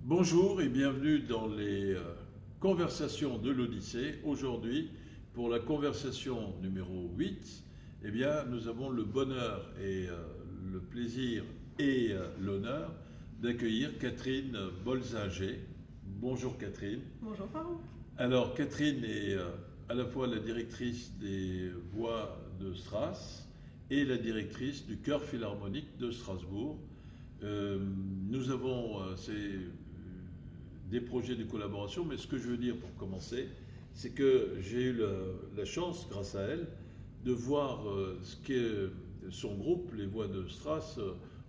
Bonjour et bienvenue dans les conversations de l'Odyssée. Aujourd'hui, pour la conversation numéro 8, eh bien, nous avons le bonheur et le plaisir et l'honneur d'accueillir Catherine Bolzinger. Bonjour Catherine. Bonjour Farouk. Alors Catherine est à la fois la directrice des Voix de Stras et la directrice du Chœur Philharmonique de Strasbourg. Nous avons des projets de collaboration, mais ce que je veux dire pour commencer, c'est que j'ai eu la chance, grâce à elle, de voir ce que son groupe, les Voix de Stras,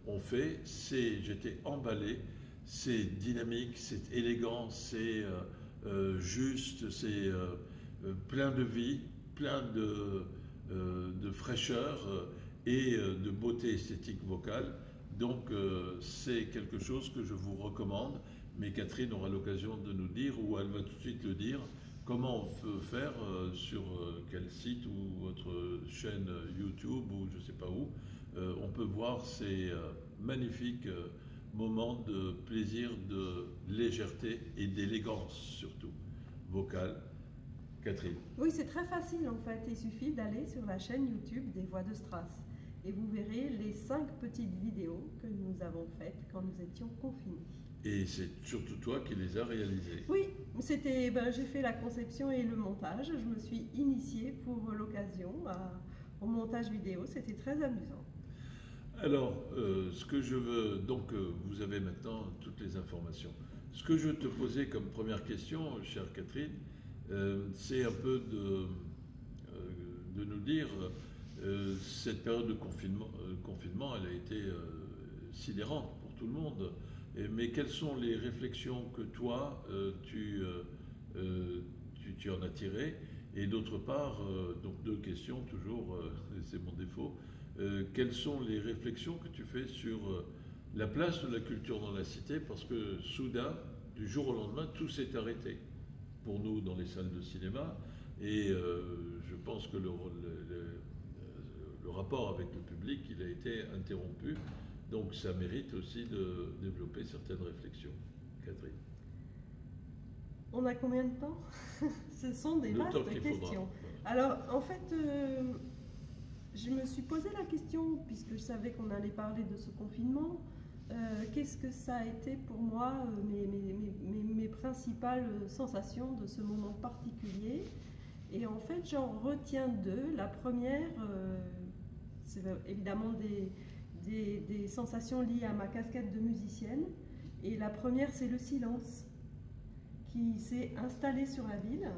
ont fait. J'étais emballé, c'est dynamique, c'est élégant, c'est juste, c'est plein de vie, plein de fraîcheur et de beauté esthétique vocale. Donc c'est quelque chose que je vous recommande, mais Catherine aura l'occasion de nous dire, ou elle va tout de suite le dire, comment on peut faire, sur quel site ou votre chaîne YouTube ou je ne sais pas où, on peut voir ces magnifiques moments de plaisir, de légèreté et d'élégance surtout, vocale. Catherine. Oui, c'est très facile en fait. Il suffit d'aller sur la chaîne YouTube des Voix de Stras et vous verrez les 5 petites vidéos que nous avons faites quand nous étions confinés. Et c'est surtout toi qui les as réalisées. Oui, j'ai fait la conception et le montage. Je me suis initiée pour l'occasion au montage vidéo. C'était très amusant. Alors, ce que je veux, donc vous avez maintenant toutes les informations. Ce que je veux te poser comme première question, chère Catherine, c'est un peu de nous dire, cette période de confinement, elle a été sidérante pour tout le monde. Mais quelles sont les réflexions que toi, tu en as tirées? Et d'autre part, donc deux questions toujours, c'est mon défaut. Quelles sont les réflexions que tu fais sur la place de la culture dans la cité? Parce que soudain, du jour au lendemain, tout s'est arrêté pour nous dans les salles de cinéma. Et je pense que le rapport avec le public, il a été interrompu. Donc ça mérite aussi de développer certaines réflexions. Catherine. On a combien de temps? Ce sont des vastes questions. Alors, en fait, je me suis posé la question, puisque je savais qu'on allait parler de ce confinement, qu'est-ce que ça a été pour moi, mes principales sensations de ce moment particulier. Et en fait, j'en retiens deux. La première, c'est évidemment des sensations liées à ma casquette de musicienne. Et la première, c'est le silence qui s'est installé sur la ville,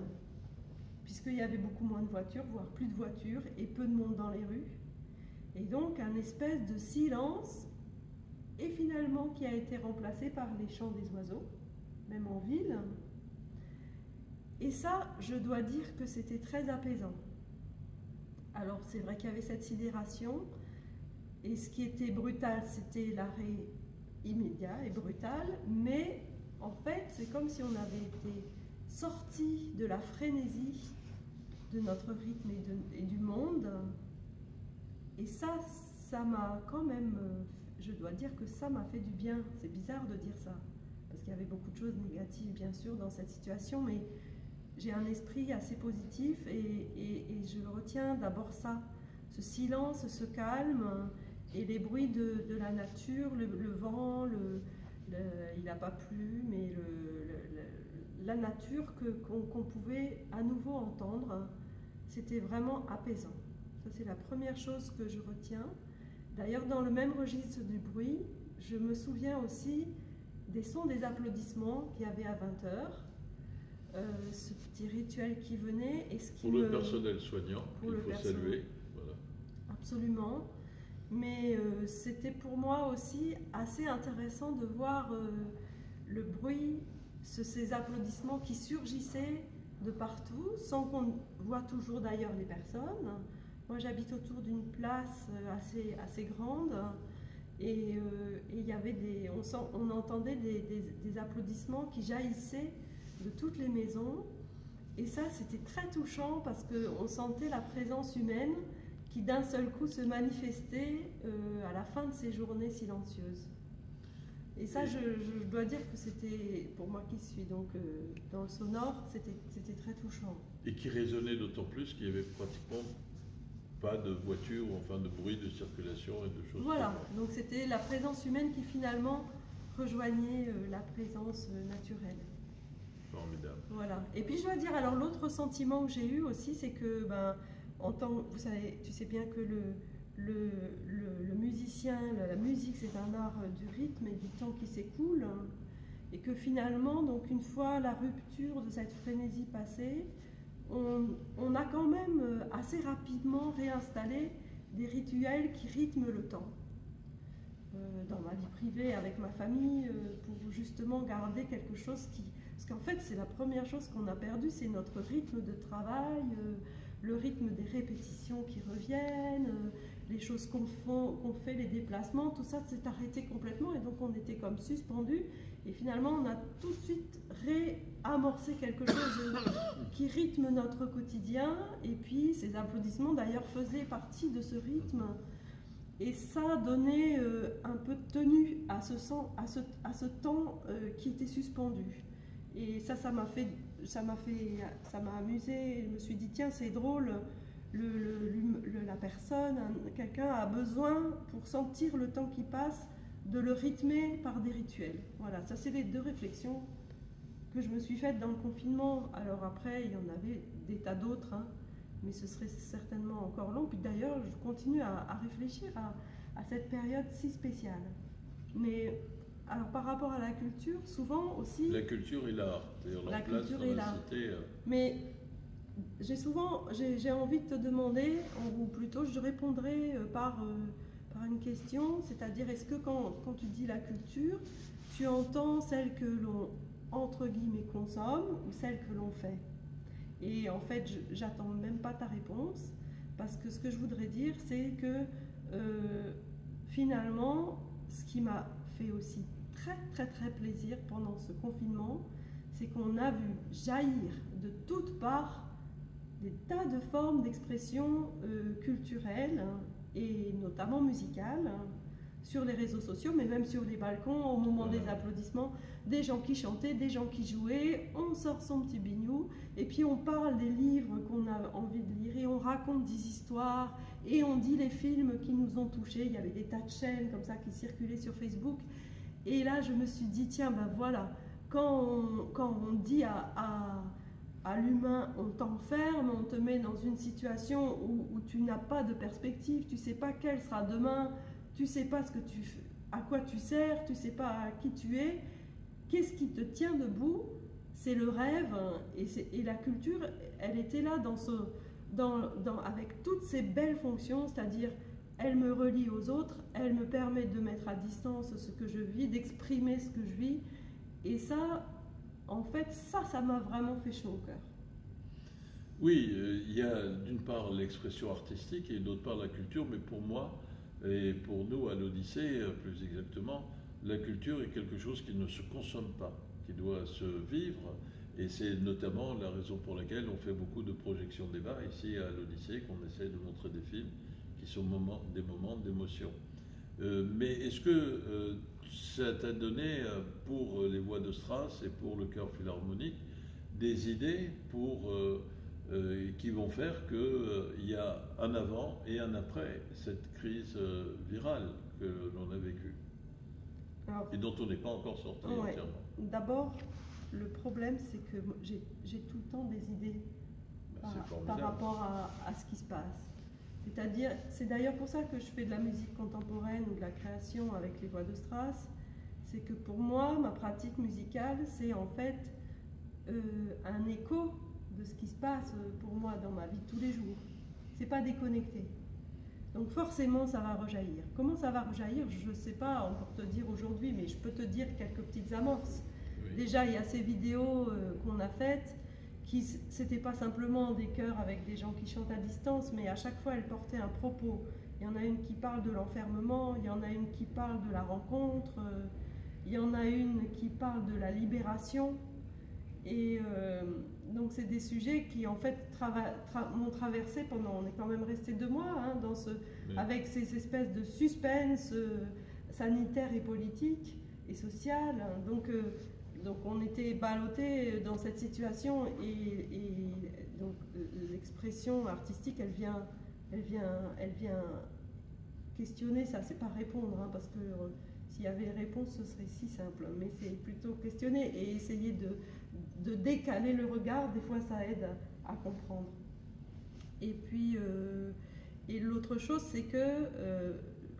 puisqu'il y avait beaucoup moins de voitures, voire plus de voitures, et peu de monde dans les rues. Et donc, un espèce de silence, et finalement qui a été remplacé par les chants des oiseaux, même en ville. Et ça, je dois dire que c'était très apaisant. Alors, c'est vrai qu'il y avait cette sidération, et ce qui était brutal, c'était l'arrêt immédiat et brutal, mais en fait, c'est comme si on avait été sorti de la frénésie de notre rythme et du monde. Et ça m'a quand même, je dois dire que ça m'a fait du bien. C'est bizarre de dire ça, parce qu'il y avait beaucoup de choses négatives, bien sûr, dans cette situation, mais j'ai un esprit assez positif et je retiens d'abord ça, ce silence, ce calme et les bruits de la nature, le vent, il n'a pas plu, mais la nature qu'on pouvait à nouveau entendre, c'était vraiment apaisant. Ça, c'est la première chose que je retiens. D'ailleurs, dans le même registre du bruit, je me souviens aussi des sons des applaudissements qu'il y avait à 20h. Ce petit rituel qui venait. Et ce qui pour le personnel soignant, qu'il faut saluer. Voilà. Absolument. Mais c'était pour moi aussi assez intéressant de voir le bruit, ces applaudissements qui surgissaient de partout, sans qu'on voit toujours d'ailleurs les personnes. Moi, j'habite autour d'une place assez grande et il y avait on entendait des applaudissements qui jaillissaient de toutes les maisons. Et ça, c'était très touchant parce qu'on sentait la présence humaine qui d'un seul coup se manifestait à la fin de ces journées silencieuses. Et ça, je dois dire que c'était, pour moi qui suis donc dans le sonore, c'était très touchant. Et qui résonnait d'autant plus qu'il y avait pratiquement pas de voiture, enfin de bruit de circulation et de choses. Voilà, donc c'était la présence humaine qui finalement rejoignait la présence naturelle. Formidable. Voilà. Et puis je dois dire, alors l'autre sentiment que j'ai eu aussi, c'est que, vous savez, tu sais bien que le musicien, la musique, c'est un art du rythme et du temps qui s'écoule, hein, et que finalement, donc une fois la rupture de cette frénésie passée, on a quand même assez rapidement réinstallé des rituels qui rythment le temps. Dans ma vie privée, avec ma famille, pour justement garder quelque chose qui... Parce qu'en fait, c'est la première chose qu'on a perdue, c'est notre rythme de travail, le rythme des répétitions qui reviennent, les choses qu'on fait, les déplacements, tout ça s'est arrêté complètement et donc on était comme suspendus. Et finalement, on a tout de suite réamorcé quelque chose qui rythme notre quotidien. Et puis, ces applaudissements d'ailleurs faisaient partie de ce rythme. Et ça donnait un peu de tenue à ce temps qui était suspendu. Et ça m'a amusé. Je me suis dit, tiens, c'est drôle, la personne, quelqu'un a besoin, pour sentir le temps qui passe, de le rythmer par des rituels. Voilà, ça c'est les deux réflexions que je me suis faites dans le confinement. Alors après, il y en avait des tas d'autres, hein, mais ce serait certainement encore long. Puis d'ailleurs, je continue à réfléchir à cette période si spéciale. Mais alors par rapport à la culture, souvent aussi... La culture et l'art, c'est-à-dire leur place dans la cité. Mais j'ai envie de te demander, ou plutôt je répondrai par une question, c'est-à-dire est-ce que quand tu dis la culture, tu entends celle que l'on, entre guillemets, consomme ou celle que l'on fait? Et en fait, j'attends même pas ta réponse, parce que ce que je voudrais dire, c'est que finalement, ce qui m'a fait aussi très très très plaisir pendant ce confinement, c'est qu'on a vu jaillir de toutes parts des tas de formes d'expression culturelle, hein, et notamment musicale, hein, sur les réseaux sociaux, mais même sur les balcons, au moment des applaudissements, des gens qui chantaient, des gens qui jouaient, on sort son petit bignou, et puis on parle des livres qu'on a envie de lire, et on raconte des histoires, et on dit les films qui nous ont touchés. Il y avait des tas de chaînes comme ça qui circulaient sur Facebook, et là je me suis dit, tiens, ben voilà, quand on dit à l'humain, on t'enferme, on te met dans une situation où tu n'as pas de perspective, tu ne sais pas quelle sera demain, tu ne sais pas à quoi tu sers, tu ne sais pas à qui tu es. Qu'est-ce qui te tient debout? C'est le rêve, et la culture, elle était là avec toutes ces belles fonctions, c'est-à-dire elle me relie aux autres, elle me permet de mettre à distance ce que je vis, d'exprimer ce que je vis, et ça, en fait, ça m'a vraiment fait chaud au cœur. Oui, il y a d'une part l'expression artistique et d'autre part la culture, mais pour moi, et pour nous à l'Odyssée plus exactement, la culture est quelque chose qui ne se consomme pas, qui doit se vivre, et c'est notamment la raison pour laquelle on fait beaucoup de projections débats ici à l'Odyssée, qu'on essaie de montrer des films qui sont des moments d'émotion. Mais est-ce que ça t'a donné pour les voix de Strauss et pour le chœur philharmonique des idées qui vont faire qu'il y a un avant et un après cette crise virale que l'on a vécue et dont on n'est pas encore sorti entièrement? D'abord, le problème, c'est que j'ai tout le temps des idées par rapport à ce qui se passe. C'est-à-dire, c'est d'ailleurs pour ça que je fais de la musique contemporaine ou de la création avec les voix de Strauss. C'est que pour moi, ma pratique musicale, c'est en fait un écho de ce qui se passe pour moi dans ma vie de tous les jours. C'est pas déconnecté. Donc forcément, ça va rejaillir. Comment ça va rejaillir? Je ne sais pas encore te dire aujourd'hui, mais je peux te dire quelques petites amorces. Oui. Déjà, il y a ces vidéos qu'on a faites, c'était pas simplement des chœurs avec des gens qui chantent à distance, mais à chaque fois elles portaient un propos. Il y en a une qui parle de l'enfermement, il y en a une qui parle de la rencontre, il y en a une qui parle de la libération. Et donc c'est des sujets qui en fait m'ont traversé pendant, on est quand même resté 2 mois, hein, avec ces espèces de suspense sanitaire et politique. et sociale. Donc on était ballottés dans cette situation et donc l'expression artistique, elle vient questionner ça. C'est pas répondre, hein, parce que s'il y avait réponse, ce serait si simple. Mais c'est plutôt questionner et essayer de décaler le regard. Des fois, ça aide à comprendre. Et puis, et l'autre chose, c'est que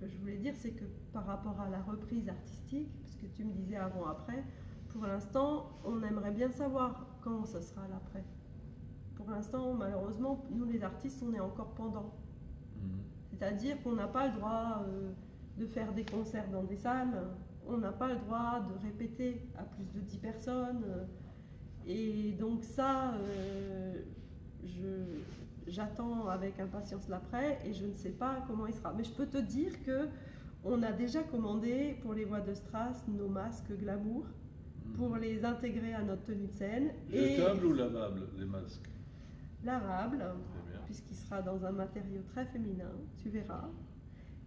je voulais dire, c'est que par rapport à la reprise artistique, parce que tu me disais avant-après, pour l'instant, on aimerait bien savoir quand ça sera l'après. Pour l'instant, malheureusement, nous les artistes, on est encore pendant. C'est-à-dire qu'on n'a pas le droit de faire des concerts dans des salles, on n'a pas le droit de répéter à plus de 10 personnes. Et donc ça, j'attends avec impatience l'après et je ne sais pas comment il sera. Mais je peux te dire qu'on a déjà commandé pour les voix de Strass nos masques glamour pour les intégrer à notre tenue de scène. Jetable ou lavable, les masques? Lavable, puisqu'il sera dans un matériau très féminin, tu verras.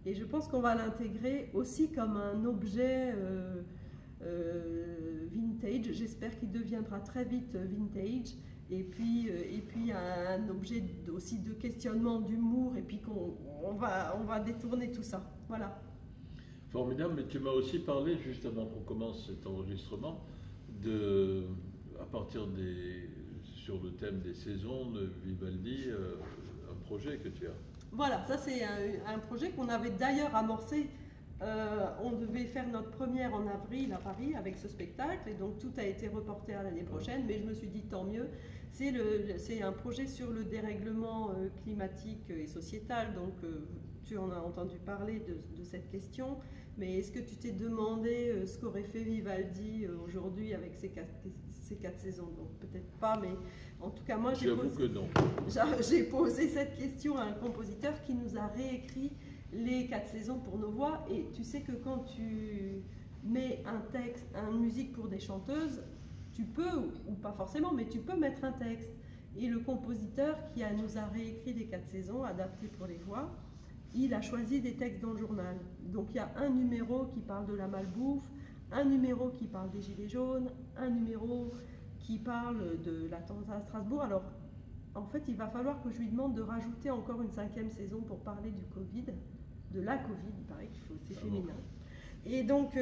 Et je pense qu'on va l'intégrer aussi comme un objet vintage. J'espère qu'il deviendra très vite vintage. Et puis un objet aussi de questionnement, d'humour, et puis qu'on va détourner tout ça. Voilà. Formidable, mais tu m'as aussi parlé, juste avant qu'on commence cet enregistrement, à partir sur le thème des saisons de Vivaldi, un projet que tu as. Voilà, ça c'est un projet qu'on avait d'ailleurs amorcé. On devait faire notre première en avril à Paris avec ce spectacle, et donc tout a été reporté à l'année prochaine, mais je me suis dit tant mieux. C'est un projet sur le dérèglement climatique et sociétal, donc tu en as entendu parler de cette question, mais est-ce que tu t'es demandé ce qu'aurait fait Vivaldi aujourd'hui avec ces quatre saisons? Donc peut-être pas, mais en tout cas moi j'ai posé cette question à un compositeur qui nous a réécrit les 4 saisons pour nos voix, et tu sais que quand tu mets un texte, une musique pour des chanteuses, tu peux, ou pas forcément, mais tu peux mettre un texte. Et le compositeur qui nous a réécrit les 4 saisons, adaptés pour les voix, il a choisi des textes dans le journal. Donc il y a un numéro qui parle de la malbouffe, un numéro qui parle des gilets jaunes, un numéro qui parle de l'attentat à Strasbourg. Alors en fait, il va falloir que je lui demande de rajouter encore une 5e saison pour parler du Covid, de la Covid, il paraît qu'il faut, c'est féminin. Et donc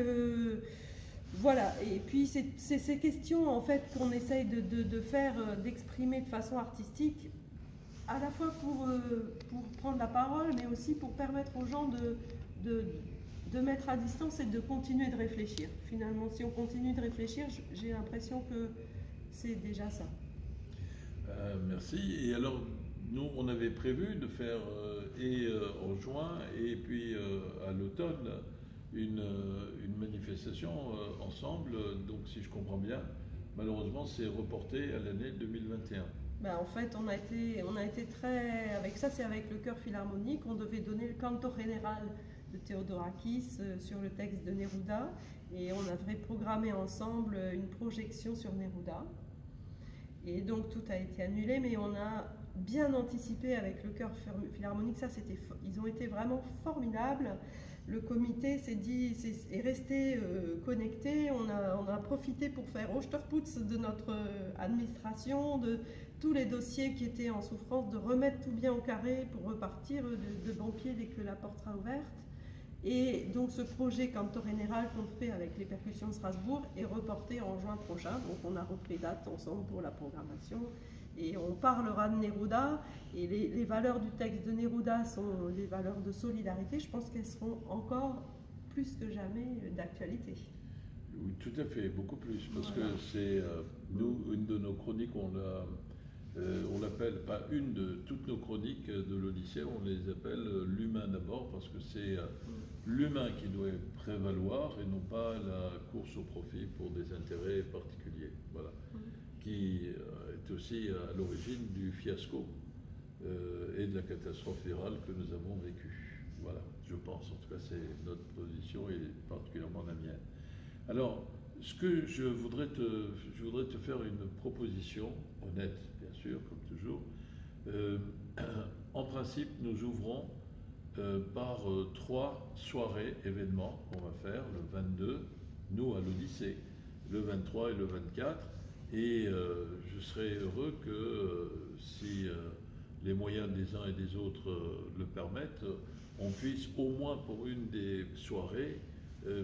voilà, et puis c'est ces questions en fait qu'on essaye de faire, d'exprimer de façon artistique, à la fois pour prendre la parole, mais aussi pour permettre aux gens de mettre à distance et de continuer de réfléchir. Finalement, si on continue de réfléchir, j'ai l'impression que c'est déjà ça. Merci. Et alors, nous, on avait prévu de faire en juin et puis à l'automne une manifestation ensemble. Donc, si je comprends bien, malheureusement, c'est reporté à l'année 2021. Ben, en fait, on a été très... Avec ça, c'est avec le Chœur Philharmonique. On devait donner le canto général de Theodorakis sur le texte de Neruda. Et on avait programmé ensemble une projection sur Neruda. Et donc tout a été annulé, mais on a bien anticipé avec le Chœur Philharmonique. Ça, ils ont été vraiment formidables. Le comité est resté connecté. On a profité pour faire Osterputz de notre administration, de tous les dossiers qui étaient en souffrance, de remettre tout bien au carré pour repartir de bon pied dès que la porte sera ouverte. Et donc ce projet canto général qu'on fait avec les percussions de Strasbourg est reporté en juin prochain. Donc on a repris date ensemble pour la programmation. Et on parlera de Neruda. Et les valeurs du texte de Neruda sont des valeurs de solidarité. Je pense qu'elles seront encore plus que jamais d'actualité. Oui, tout à fait, beaucoup plus. Parce que c'est, nous, une de nos chroniques, on l'appelle, pas une de toutes nos chroniques de l'Odyssée, on les appelle l'humain d'abord, parce que c'est l'humain qui doit prévaloir et non pas la course au profit pour des intérêts particuliers. Voilà. Qui est aussi à l'origine du fiasco et de la catastrophe virale que nous avons vécue. Voilà, je pense. En tout cas, c'est notre position et particulièrement la mienne. Alors, ce que je voudrais te faire une proposition honnête, bien sûr, comme toujours. En principe, nous ouvrons par 3 soirées événements qu'on va faire le 22, nous à l'Odyssée, le 23 et le 24. Et je serais heureux que si les moyens des uns et des autres le permettent, on puisse au moins pour une des soirées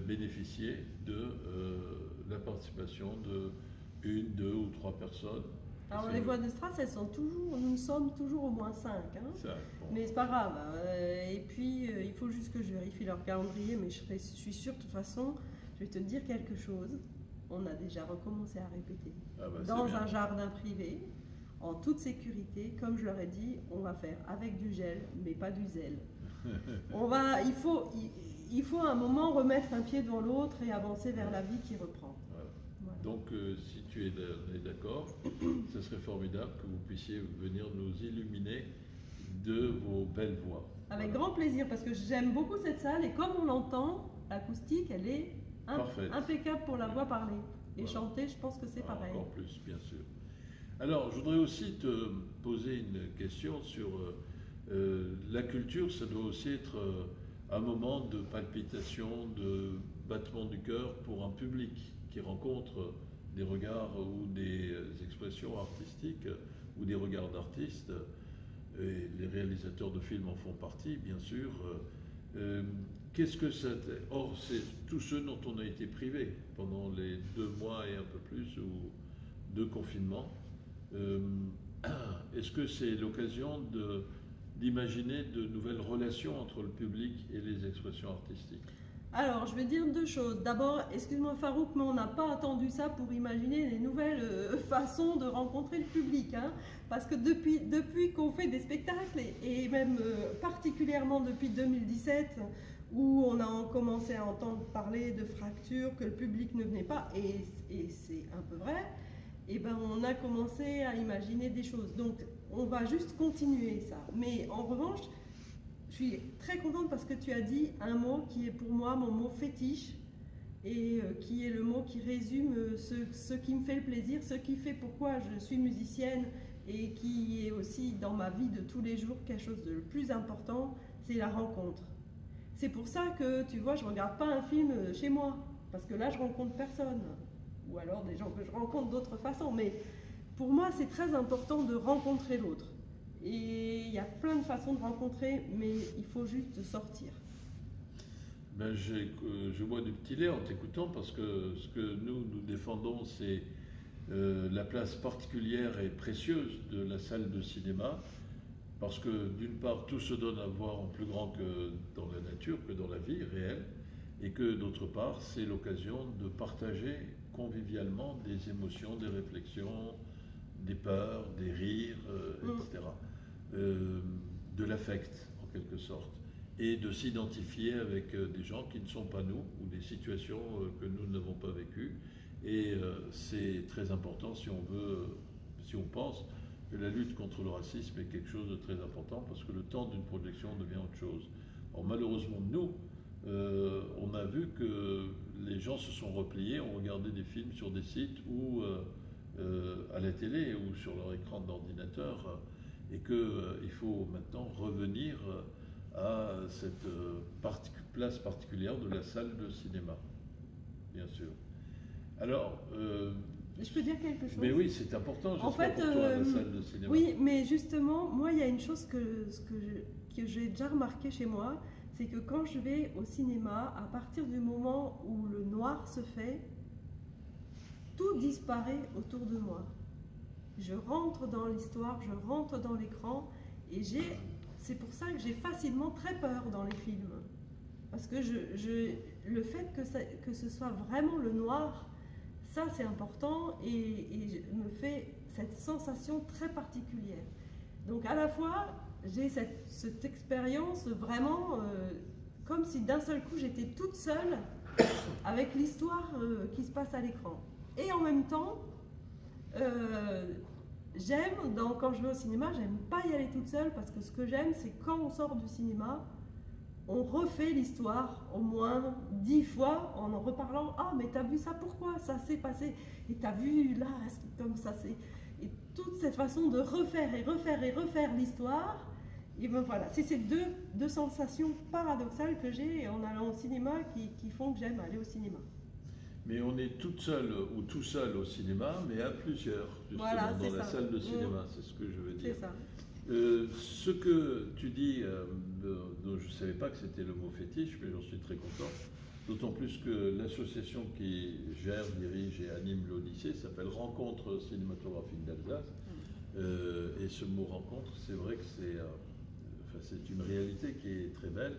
bénéficier de la participation de une, deux ou trois personnes. Alors les voix de Stras, nous sommes toujours au moins 5. Hein. Ça, bon. Mais c'est pas grave. Et puis il faut juste que je vérifie leur calendrier, mais je suis sûre de toute façon, je vais te dire quelque chose. On a déjà recommencé à répéter dans un jardin privé, en toute sécurité. Comme je leur ai dit, on va faire avec du gel, mais pas du zèle. Il faut à un moment remettre un pied devant l'autre et avancer vers la vie qui reprend. Voilà. Voilà. Donc, si tu es d'accord, ce serait formidable que vous puissiez venir nous illuminer de vos belles voix. Avec grand plaisir, parce que j'aime beaucoup cette salle et comme on l'entend, l'acoustique, elle est impeccable pour la voix parlée. Et chanter, je pense que c'est pareil. Encore plus, bien sûr. Alors, je voudrais aussi te poser une question sur la culture. Ça doit aussi être un moment de palpitation, de battement du cœur pour un public qui rencontre des regards ou des expressions artistiques ou des regards d'artistes. Et les réalisateurs de films en font partie, bien sûr. Qu'est-ce que ça... Or, c'est tous ceux dont on a été privés pendant les 2 mois et un peu plus ou de confinement. Est-ce que c'est l'occasion d'imaginer de nouvelles relations entre le public et les expressions artistiques? Alors, je vais dire 2 choses. D'abord, excuse-moi Farouk, mais on n'a pas attendu ça pour imaginer les nouvelles façons de rencontrer le public. Hein, parce que depuis qu'on fait des spectacles, et même particulièrement depuis 2017, où on a commencé à entendre parler de fractures, que le public ne venait pas, et c'est un peu vrai, et ben on a commencé à imaginer des choses. Donc, on va juste continuer ça. Mais en revanche, je suis très contente parce que tu as dit un mot qui est pour moi mon mot fétiche et qui est le mot qui résume ce qui me fait le plaisir, ce qui fait pourquoi je suis musicienne et qui est aussi dans ma vie de tous les jours quelque chose de le plus important, c'est la rencontre. C'est pour ça que, tu vois, je ne regarde pas un film chez moi, parce que là, je rencontre personne. Ou alors des gens que je rencontre d'autres façons. Mais pour moi, c'est très important de rencontrer l'autre. Et il y a plein de façons de rencontrer, mais il faut juste sortir. Ben, je bois du petit lait en t'écoutant, parce que ce que nous défendons, c'est la place particulière et précieuse de la salle de cinéma. Parce que d'une part, tout se donne à voir en plus grand que dans la nature, que dans la vie réelle, et que d'autre part, c'est l'occasion de partager convivialement des émotions, des réflexions, des peurs, des rires, etc. De l'affect, en quelque sorte, et de s'identifier avec des gens qui ne sont pas nous, ou des situations que nous n'avons pas vécues. Et c'est très important si on pense que la lutte contre le racisme est quelque chose de très important, parce que le temps d'une projection devient autre chose. Or, malheureusement, nous, on a vu que les gens se sont repliés, ont regardé des films sur des sites ou à la télé ou sur leur écran d'ordinateur, et qu'il faut maintenant revenir à cette place particulière de la salle de cinéma, bien sûr. Alors... je peux dire quelque chose? Mais oui, c'est important, en fait, pour toi, la salle de cinéma. Oui, mais justement, moi, il y a une chose que j'ai déjà remarqué chez moi, c'est que quand je vais au cinéma, à partir du moment où le noir se fait, tout disparaît autour de moi. Je rentre dans l'histoire, je rentre dans l'écran, et c'est pour ça que j'ai facilement très peur dans les films. Parce que le fait que ce soit vraiment le noir, ça c'est important et me fait cette sensation très particulière. Donc à la fois, j'ai cette expérience vraiment comme si d'un seul coup j'étais toute seule avec l'histoire qui se passe à l'écran. Et en même temps, quand je vais au cinéma, j'aime pas y aller toute seule parce que ce que j'aime, c'est quand on sort du cinéma, on refait l'histoire au moins 10 fois en reparlant. Ah, mais t'as vu ça, pourquoi ça s'est passé? Et t'as vu là, comme ça c'est. Et toute cette façon de refaire et refaire et refaire l'histoire, et ben voilà, c'est ces deux sensations paradoxales que j'ai en allant au cinéma qui font que j'aime aller au cinéma. Mais on est toute seule ou tout seul au cinéma, mais à plusieurs, justement, Voilà, dans la ça. salle de cinéma, c'est ce que je veux dire. C'est ça. Ce que tu dis, dont je ne savais pas que c'était le mot fétiche, mais j'en suis très content, d'autant plus que l'association qui gère, dirige et anime l'Odyssée s'appelle Rencontre cinématographique d'Alsace. Et ce mot rencontre, c'est vrai que c'est une réalité qui est très belle.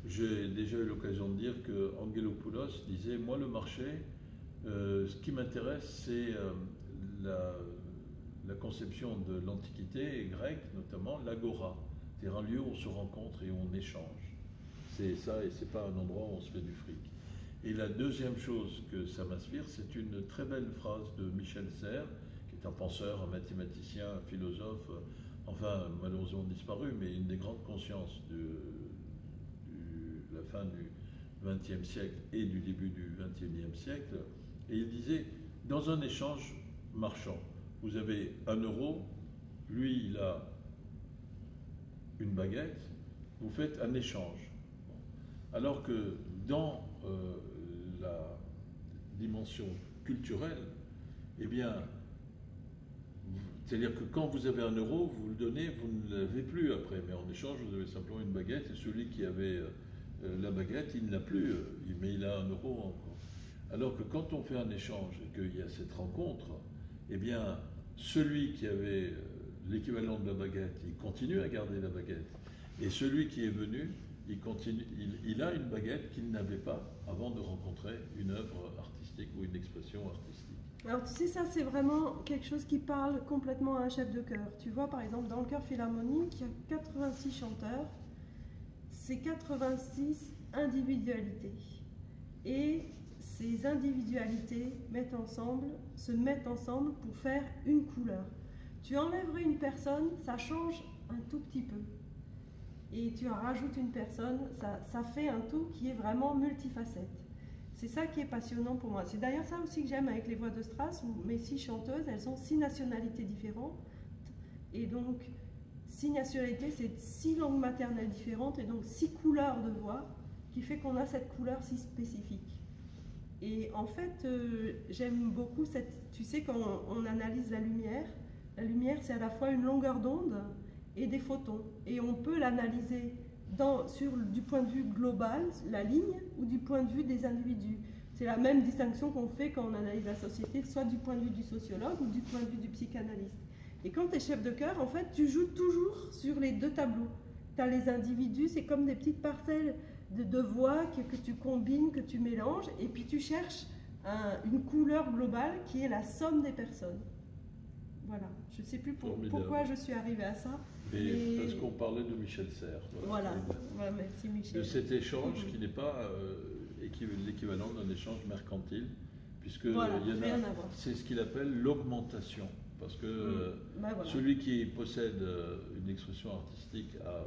J'ai déjà eu l'occasion de dire que Angelopoulos disait, moi le marché, ce qui m'intéresse, c'est la conception de l'Antiquité grecque, notamment l'agora, c'est-à-dire un lieu où on se rencontre et où on échange. C'est ça, et c'est pas un endroit où on se fait du fric. Et la deuxième chose que ça m'inspire, c'est une très belle phrase de Michel Serres, qui est un penseur, un mathématicien, un philosophe, enfin malheureusement disparu, mais une des grandes consciences de la fin du XXe siècle et du début du XXIe siècle. Et il disait, dans un échange marchand, vous avez 1 euro, lui il a une baguette, vous faites un échange. Alors que dans la dimension culturelle, eh bien, c'est-à-dire que quand vous avez 1 euro, vous le donnez, vous ne l'avez plus après, mais en échange, vous avez simplement une baguette, et celui qui avait la baguette, il ne l'a plus, mais il a 1 euro encore. Alors que quand on fait un échange et qu'il y a cette rencontre, eh bien, celui qui avait l'équivalent de la baguette, il continue à garder la baguette. Et celui qui est venu, il a une baguette qu'il n'avait pas avant de rencontrer une œuvre artistique ou une expression artistique. Alors tu sais, ça c'est vraiment quelque chose qui parle complètement à un chef de chœur. Tu vois, par exemple, dans le chœur philharmonique, il y a 86 chanteurs, c'est 86 individualités. Et ces individualités se mettent ensemble pour faire une couleur. Tu enlèverais une personne, ça change un tout petit peu. Et tu en rajoutes une personne, ça fait un tout qui est vraiment multifacette. C'est ça qui est passionnant pour moi. C'est d'ailleurs ça aussi que j'aime avec les voix de Strass, où mes 6 chanteuses, elles ont 6 nationalités différentes. Et donc, 6 nationalités, c'est 6 langues maternelles différentes, et donc 6 couleurs de voix, qui fait qu'on a cette couleur si spécifique. Et en fait, j'aime beaucoup tu sais, quand on analyse la lumière c'est à la fois une longueur d'onde et des photons. Et on peut l'analyser du point de vue global, la ligne, ou du point de vue des individus. C'est la même distinction qu'on fait quand on analyse la société, soit du point de vue du sociologue ou du point de vue du psychanalyste. Et quand tu es chef de chœur, en fait, tu joues toujours sur les 2 tableaux. Tu as les individus, c'est comme des petites parcelles de voix que tu combines, que tu mélanges, et puis tu cherches une couleur globale qui est la somme des personnes. Voilà, je ne sais plus pourquoi je suis arrivée à ça. Mais parce qu'on parlait de Michel Serres. Voilà, merci Michel. De cet échange qui n'est pas l'équivalent d'un échange mercantile, puisque c'est ce qu'il appelle l'augmentation. Parce que celui qui possède une expression artistique à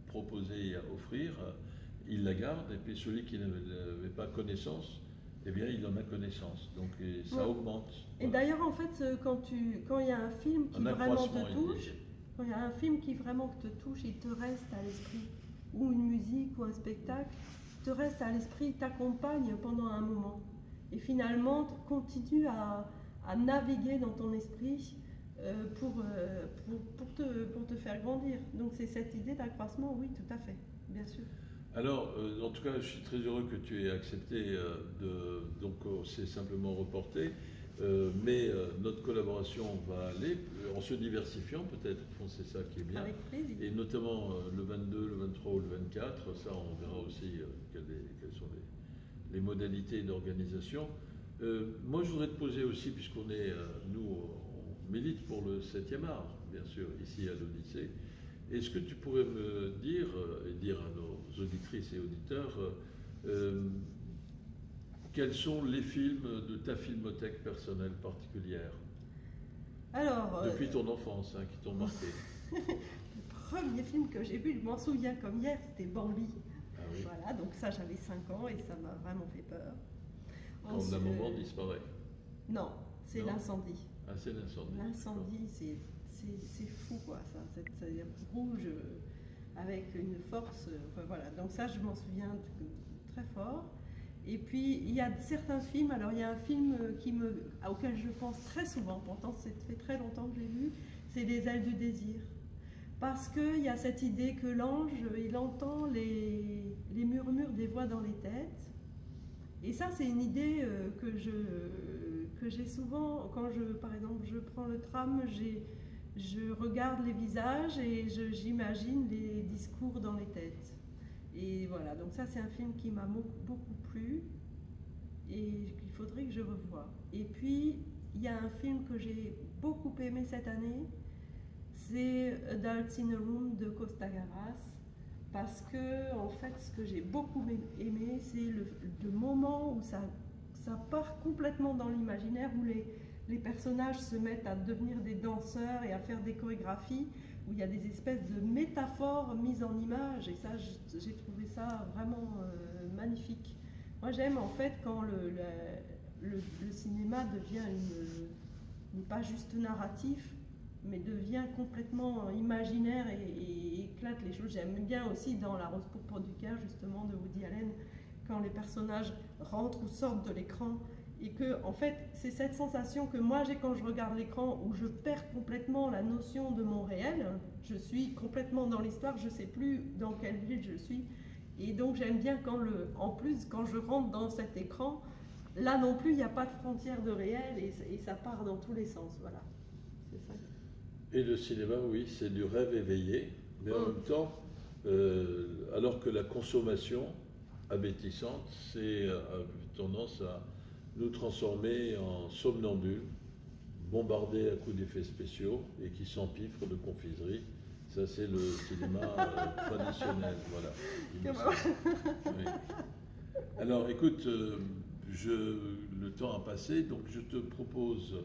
proposer et à offrir, il la garde, et puis celui qui n'avait pas connaissance, eh bien, il en a connaissance. Donc, ça augmente. Et d'ailleurs, en fait, quand il y a un film qui vraiment te touche, quand il y a un film qui vraiment te touche, il te reste à l'esprit, ou une musique, ou un spectacle, te reste à l'esprit, t'accompagne pendant un moment. Et finalement, continue à naviguer dans ton esprit pour te faire grandir. Donc, c'est cette idée d'accroissement, oui, tout à fait, bien sûr. Alors, en tout cas, je suis très heureux que tu aies accepté donc c'est simplement reporté, mais notre collaboration va aller en se diversifiant, peut-être, c'est ça qui est bien. Avec plaisir. Et notamment le 22, le 23 ou le 24, ça on verra aussi quelles sont les modalités d'organisation. Moi, je voudrais te poser aussi, puisqu'on est, nous, on milite pour le 7e art, bien sûr, ici à l'Odyssée. Est-ce que tu pourrais me dire, et dire à nos auditrices et auditeurs, quels sont les films de ta filmothèque personnelle particulière? Alors, depuis ton enfance, qui t'ont marqué. Le premier film que j'ai vu, je m'en souviens comme hier, c'était Bambi. Ah oui. Voilà, donc ça j'avais 5 ans et ça m'a vraiment fait peur. Quand la maman disparaît. Non, c'est l'incendie. Ah, c'est l'incendie. L'incendie, c'est fou quoi, ça. C'est rouge avec une force. Enfin voilà, donc ça je m'en souviens très fort. Et puis il y a certains films, alors il y a un film auquel je pense très souvent, pourtant ça fait très longtemps que je l'ai vu, c'est Les ailes du désir. Parce qu'il y a cette idée que l'ange, il entend les murmures des voix dans les têtes. Et ça, c'est une idée que j'ai souvent, quand par exemple, je prends le tram, je regarde les visages et j'imagine les discours dans les têtes. Et voilà, donc ça, c'est un film qui m'a beaucoup plu et qu'il faudrait que je revoie. Et puis, il y a un film que j'ai beaucoup aimé cette année, c'est Adults in a Room de Costa Gavras, parce que en fait ce que j'ai beaucoup aimé, c'est le moment où ça part complètement dans l'imaginaire, où les personnages se mettent à devenir des danseurs et à faire des chorégraphies, où il y a des espèces de métaphores mises en image, et ça j'ai trouvé ça vraiment magnifique. Moi j'aime en fait quand le cinéma devient n'est pas juste narratif, mais devient complètement imaginaire et éclate les choses. J'aime bien aussi dans La Rose pourpre du Caire, justement, de Woody Allen, quand les personnages rentrent ou sortent de l'écran, et que, en fait, c'est cette sensation que moi j'ai quand je regarde l'écran, où je perds complètement la notion de mon réel. Je suis complètement dans l'histoire, je ne sais plus dans quelle ville je suis. Et donc j'aime bien en plus, quand je rentre dans cet écran, là non plus, il n'y a pas de frontière de réel, et ça part dans tous les sens. Voilà, c'est ça. Et le cinéma, oui, c'est du rêve éveillé, mais en même temps, alors que la consommation abétissante, a tendance à nous transformer en somnambules, bombardés à coups d'effets spéciaux et qui s'empiffrent de confiserie. Ça, c'est le cinéma traditionnel, voilà. Oui. Alors, écoute, le temps a passé, donc je te propose...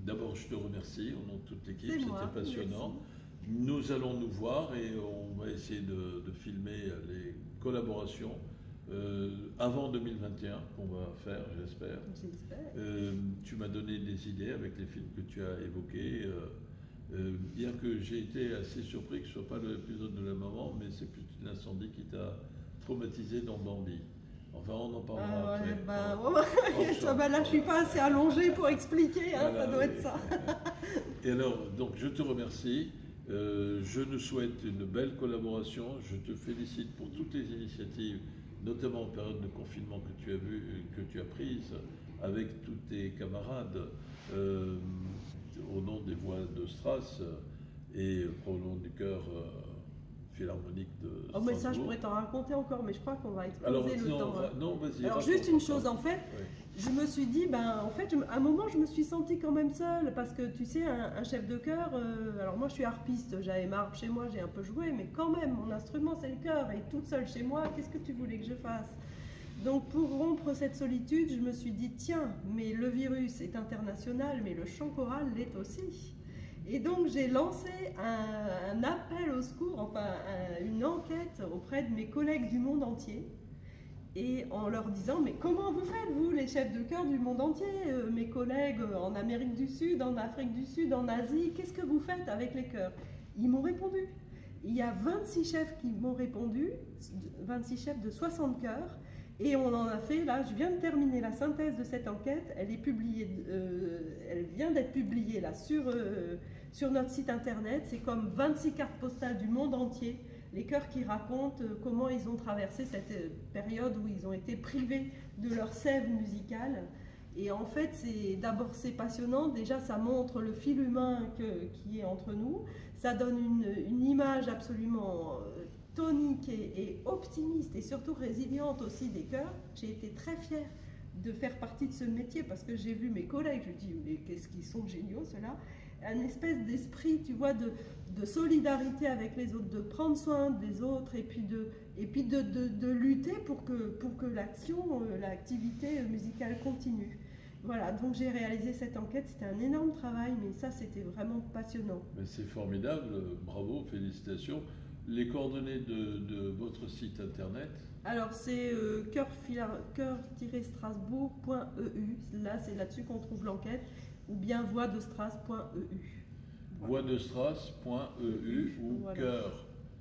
d'abord, je te remercie au nom de toute l'équipe, c'était passionnant. Merci. Nous allons nous voir et on va essayer de filmer les collaborations avant 2021 qu'on va faire, j'espère. Tu m'as donné des idées avec les films que tu as évoqués. Bien que j'ai été assez surpris que ce ne soit pas l'épisode de la maman, mais c'est plus l'incendie qui t'a traumatisé dans Bambi. Enfin, on en parlera après. Là, je suis pas assez allongée pour expliquer, hein, voilà, ça doit être ça. Et alors, donc, je te remercie. Je nous souhaite une belle collaboration. Je te félicite pour toutes les initiatives, notamment en période de confinement que tu as prises avec tous tes camarades au nom des voix de Stras et au nom du chœur philharmonique de Strasbourg. Oh, mais ça, je pourrais t'en raconter encore, mais je crois qu'on va exploser le temps. Non, vas-y. Alors, juste une chose, en fait, je me suis dit, à un moment, je me suis sentie quand même seule, parce que, tu sais, un chef de chœur, alors moi, je suis harpiste, j'avais ma harpe chez moi, j'ai un peu joué, mais quand même, mon instrument, c'est le chœur, et toute seule chez moi, qu'est-ce que tu voulais que je fasse? Donc, pour rompre cette solitude, je me suis dit, tiens, mais le virus est international, mais le chant choral l'est aussi. Et donc j'ai lancé un appel au secours, enfin une enquête auprès de mes collègues du monde entier, et en leur disant, mais comment vous faites, vous, les chefs de chœur du monde entier, mes collègues en Amérique du Sud, en Afrique du Sud, en Asie, qu'est-ce que vous faites avec les chœurs? Ils m'ont répondu. Il y a 26 chefs qui m'ont répondu, 26 chefs de 60 chœurs, et on en a fait, là, je viens de terminer la synthèse de cette enquête, elle est publiée, elle vient d'être publiée là sur notre site internet. C'est comme 26 cartes postales du monde entier, les chœurs qui racontent comment ils ont traversé cette période où ils ont été privés de leur sève musicale. Et en fait, c'est passionnant, déjà ça montre le fil humain qui est entre nous, ça donne une image absolument... tonique et optimiste et surtout résiliente aussi des chœurs. J'ai été très fière de faire partie de ce métier parce que j'ai vu mes collègues, je dis mais qu'est-ce qu'ils sont géniaux ceux-là, un espèce d'esprit, tu vois, de solidarité avec les autres, de prendre soin des autres et puis de lutter pour que l'activité musicale continue. Voilà, donc j'ai réalisé cette enquête, c'était un énorme travail, mais ça c'était vraiment passionnant. Mais c'est formidable, bravo, félicitations. Les coordonnées de votre site internet? Alors c'est chœur-strasbourg.eu, là c'est là-dessus qu'on trouve l'enquête, ou bien voixdestras.eu. Voilà. Voixdestras.eu ou voilà.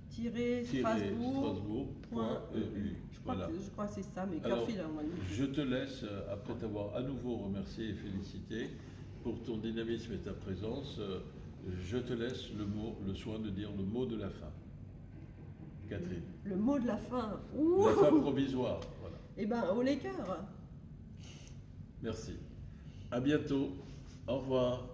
chœur-strasbourg.eu. Je Voilà. Je crois que c'est ça, mais Alors, Chœur Philharmonique. je te laisse, après t'avoir à nouveau remercié et félicité pour ton dynamisme et ta présence, je te laisse le soin de dire le mot de la fin. Catherine. Le mot de la fin. La fin provisoire. Voilà. Eh bien, au les cœurs. Merci. À bientôt. Au revoir.